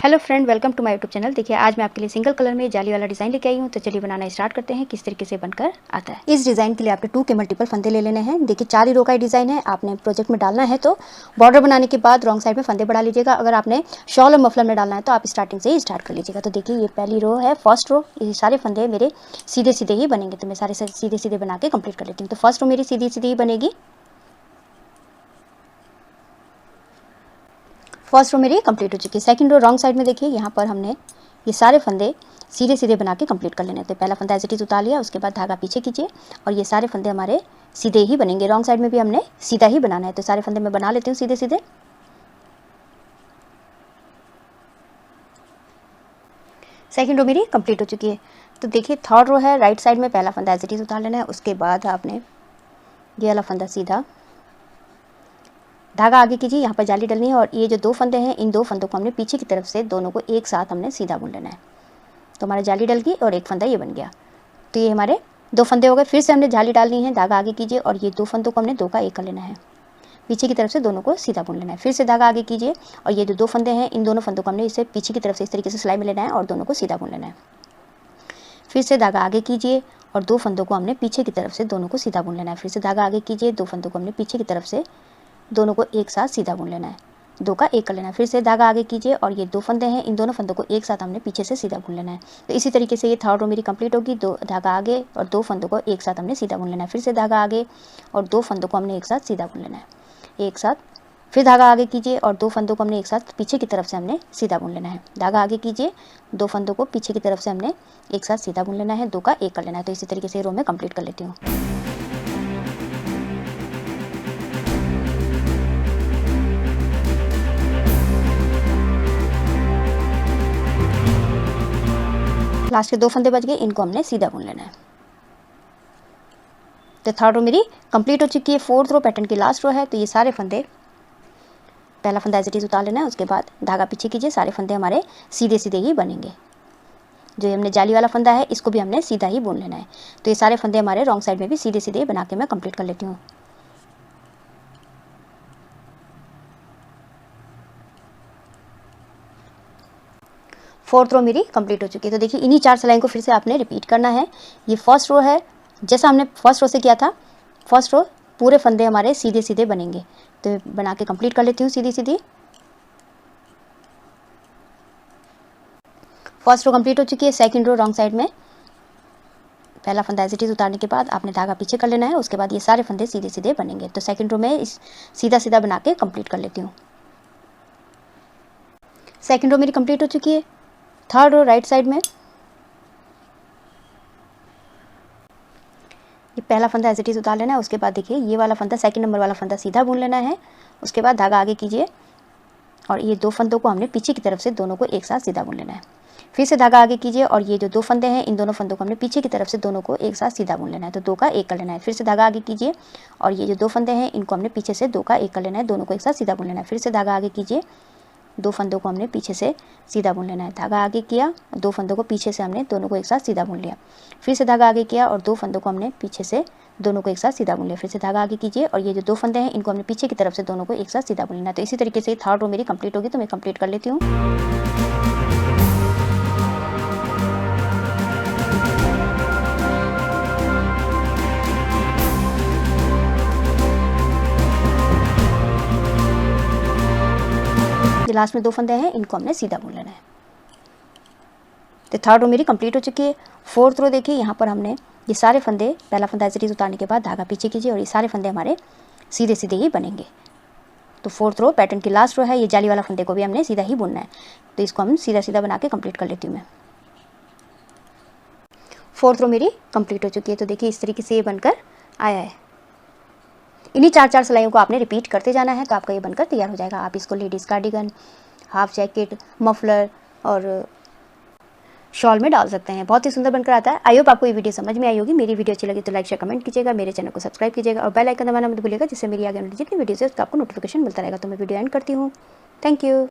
Hello friend, welcome to my YouTube channel. देखिए आज मैं आपके लिए सिंगल कलर में जाली वाला डिज़ाइन लेके आई हूँ। तो चलिए बनाना स्टार्ट करते हैं किस तरीके से बनकर आता है। इस डिज़ाइन के लिए आपने 2 के मल्टीपल फंदे ले लेने हैं। देखिए 4 ही रो का डिज़ाइन है, आपने प्रोजेक्ट में डालना है तो बॉर्डर बनाने के बाद रॉन्ग साइड में फंदे बढ़ा लीजिएगा। अगर आपने शॉल और मफलर में डालना है तो आप स्टार्टिंग से ही स्टार्ट कर लीजिएगा। तो देखिए ये पहली रो है, फर्स्ट रो। ये सारे फंदे मेरे सीधे सीधे ही बनेंगे, तो मैं सारे सीधे सीधे बना के कंप्लीट कर लेती हूँ। तो फर्स्ट रो मेरी सीधी सीधी ही बनेगी। फर्स्ट रो मेरी कंप्लीट हो चुकी है। सेकंड रो रॉन्ग साइड में देखिए, यहाँ पर हमने ये सारे फंदे सीधे सीधे बना के कंप्लीट कर लेने हैं। तो पहला फंदा एज इट इज़ उतार लिया, उसके बाद धागा पीछे कीजिए और ये सारे फंदे हमारे सीधे ही बनेंगे। रॉन्ग साइड में भी हमने सीधा ही बनाना है। तो सारे फंदे मैं बना लेती हूँ सीधे सीधे। सेकंड रो मेरी कंप्लीट हो चुकी है। तो देखिए थर्ड रो है, राइट साइड में पहला फंदा एज इट इज़ उतार लेना है, उसके बाद आपने ये वाला फंदा सीधा धागा आगे कीजिए, यहाँ पर जाली डलनी है और ये जो 2 फंदे हैं इन 2 फंदों को हमने पीछे की तरफ से दोनों को एक साथ हमने सीधा बुन लेना है। तो हमारा जाली डल गई और एक फंदा ये बन गया। तो ये हमारे 2 फंदे हो गए। फिर से हमने जाली डालनी है, धागा आगे कीजिए और ये 2 फंदों को हमने 2 का 1 कर लेना है। पीछे की तरफ से दोनों को सीधा बुन लेना है। फिर से धागा आगे कीजिए और ये जो 2 फंदे हैं इन दोनों फंदों को हमने इसे पीछे की तरफ से इस तरीके से सिलाई में लेना है और दोनों को सीधा बुन लेना है। फिर से धागा आगे कीजिए और 2 फंदों को हमने पीछे की तरफ से दोनों को सीधा बुन लेना है। फिर से धागा आगे कीजिए, 2 फंदों को हमने पीछे की तरफ से दोनों को एक साथ सीधा बुन लेना है, 2 का 1 कर लेना है। फिर से धागा आगे कीजिए और ये 2 फंदे हैं इन दोनों फंदों को एक साथ हमने पीछे से सीधा बुन लेना है। तो इसी तरीके से ये थर्ड रो मेरी कंप्लीट होगी। 2 धागा आगे और 2 फंदों को एक साथ हमने सीधा बुन लेना है। फिर से धागा आगे और 2 फंदों को हमने एक साथ सीधा बुन लेना है, एक साथ। फिर धागा आगे कीजिए और 2 फंदों को हमने एक साथ पीछे की तरफ से हमने सीधा बुन लेना है। धागा आगे कीजिए, 2 फंदों को पीछे की तरफ से हमने एक साथ सीधा बुन लेना है, 2 का 1 कर लेना है। तो इसी तरीके से रो में कंप्लीट कर लेती हूँ। लास्ट के 2 फंदे बच गए, इनको हमने सीधा बुन लेना है। तो थर्ड रो मेरी कंप्लीट हो चुकी है। फोर्थ रो पैटर्न की लास्ट रो है। तो ये सारे फंदे, पहला फंदा एज इट इज़ उतार लेना है, उसके बाद धागा पीछे कीजिए, सारे फंदे हमारे सीधे सीधे ही बनेंगे। जो हमने जाली वाला फंदा है इसको भी हमने सीधा ही बुन लेना है। तो ये सारे फंदे हमारे रॉन्ग साइड में भी सीधे सीधे बना के मैं कंप्लीट कर लेती हूँ। फोर्थ रो मेरी कंप्लीट हो चुकी है। तो देखिए इन्हीं 4 सिलाई को फिर से आपने रिपीट करना है। ये फर्स्ट रो है, जैसा हमने फर्स्ट रो से किया था। फर्स्ट रो पूरे फंदे हमारे सीधे सीधे बनेंगे। तो बना के कंप्लीट कर लेती हूँ सीधी सीधी। फर्स्ट रो कंप्लीट हो चुकी है। सेकंड रो रॉन्ग साइड में पहला फंदा एज इट इज़ उतारने के बाद आपने धागा पीछे कर लेना है, उसके बाद ये सारे फंदे सीधे सीधे बनेंगे। तो सेकंड रो में इस सीधा सीधा बना के कंप्लीट कर लेती हूँ। सेकंड रो मेरी कंप्लीट हो चुकी है। थर्ड रो राइट साइड में ये पहला फंदा एज इट इज़ उतार लेना है, उसके बाद देखिए ये वाला फंदा, सेकंड नंबर वाला फंदा सीधा बुन लेना है। उसके बाद धागा आगे कीजिए और ये 2 फंदों को हमने पीछे की तरफ से दोनों को एक साथ सीधा बुन लेना है। फिर से धागा आगे कीजिए और ये जो 2 फंदे हैं इन दोनों फंदों को हमने पीछे की तरफ से दोनों को एक साथ सीधा बुन लेना है। तो 2 का 1 कर लेना है। फिर से धागा आगे कीजिए और ये जो 2 फंदे हैं इनको हमने पीछे से 2 का 1 कर लेना है, दोनों को एक साथ सीधा बुन लेना है। फिर से धागा आगे कीजिए, 2 फंदों को हमने पीछे से सीधा बुन लेना है। धागा आगे किया, 2 फंदों को पीछे से हमने दोनों को एक साथ सीधा बुन लिया। फिर से धागा आगे किया और 2 फंदों को हमने पीछे से दोनों को एक साथ सीधा बुन लिया। फिर से धागा आगे कीजिए और ये जो 2 फंदे हैं इनको हमने पीछे की तरफ से दोनों को एक साथ सीधा बुन लेना है। तो इसी तरीके से थर्ड रो मेरी कंप्लीट होगी। तो मैं कंप्लीट कर लेती हूँ। जो लास्ट में 2 फंदे हैं इनको हमने सीधा बुन लेना है। तो थर्ड रो मेरी कंप्लीट हो चुकी है। फोर्थ रो देखिए, यहाँ पर हमने ये सारे फंदे, पहला फंदा एज इट इज़ उतारने के बाद धागा पीछे कीजिए और ये सारे फंदे हमारे सीधे सीधे ही बनेंगे। तो फोर्थ रो पैटर्न की लास्ट रो है। ये जाली वाला फंदे को भी हमने सीधा ही बुनना है। तो इसको हम सीधा सीधा बना के कंप्लीट कर लेती हूँ मैं। फोर्थ रो मेरी कंप्लीट हो चुकी है। तो देखिए इस तरीके से ये बनकर आया है। इन्हीं 4 सिलाइयों को आपने रिपीट करते जाना है तो आपका ये बनकर तैयार हो जाएगा। आप इसको ladies cardigan, half jacket, muffler और शॉल में डाल सकते हैं। बहुत ही सुंदर बनकर आता है। आई होप आपको ये वीडियो समझ में आई होगी। मेरी वीडियो अच्छी लगी तो लाइक शेयर कमेंट कीजिएगा, मेरे चैनल को सब्सक्राइब कीजिएगा और बेल आइकन दबाना मत भूलिएगा, जिससे मेरी आगे वाली जितनी वीडियोस है उसका आपको नोटिफिकेशन मिलता रहेगा। तो मैं वीडियो एंड करती हूँ। Thank you.